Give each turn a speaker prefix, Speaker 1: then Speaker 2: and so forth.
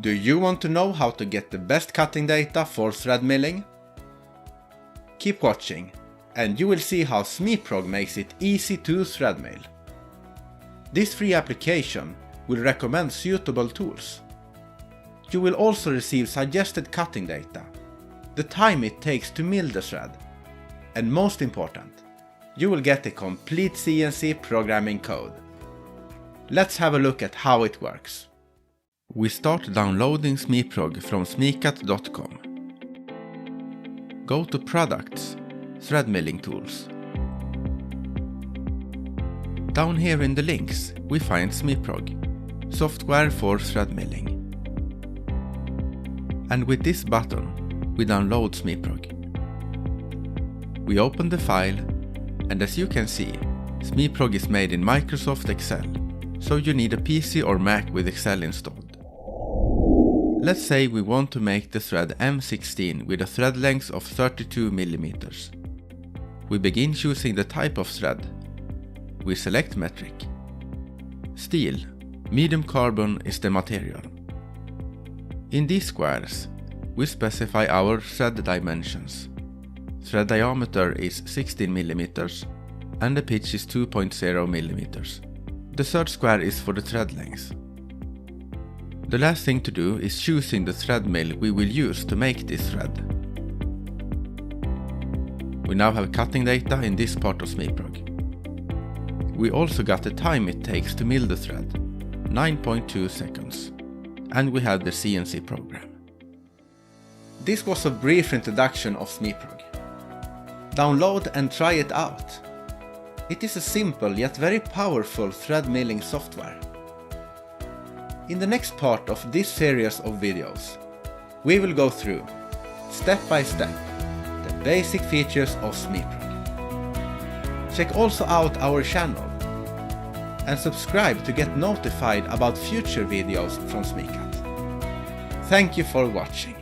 Speaker 1: Do you want to know how to get the best cutting data for thread milling? Keep watching, and you will see how SmiProg makes it easy to thread mill. This free application will recommend suitable tools. You will also receive suggested cutting data, the time it takes to mill the thread, and most important, you will get a complete CNC programming code. Let's have a look at how it works. We start downloading SmiProg from smicat.com. Go to Products, Thread Milling Tools. Down here in the links we find SmiProg, software for thread milling. And with this button we download SmiProg. We open the file, and as you can see, SmiProg is made in Microsoft Excel, so you need a PC or Mac with Excel installed. Let's say we want to make the thread M16 with a thread length of 32 mm. We begin choosing the type of thread. We select metric. Steel, medium carbon is the material. In these squares, we specify our thread dimensions. Thread diameter is 16 mm and the pitch is 2.0 mm. The third square is for the thread length. The last thing to do is choosing the thread mill we will use to make this thread. We now have cutting data in this part of SmiProg. We also got the time it takes to mill the thread, 9.2 seconds, and we have the CNC program. This was a brief introduction of SmiProg. Download and try it out. It is a simple yet very powerful thread milling software. In the next part of this series of videos, we will go through, step by step, the basic features of SmiProg. Check also out our channel and subscribe to get notified about future videos from SmiCat. Thank you for watching.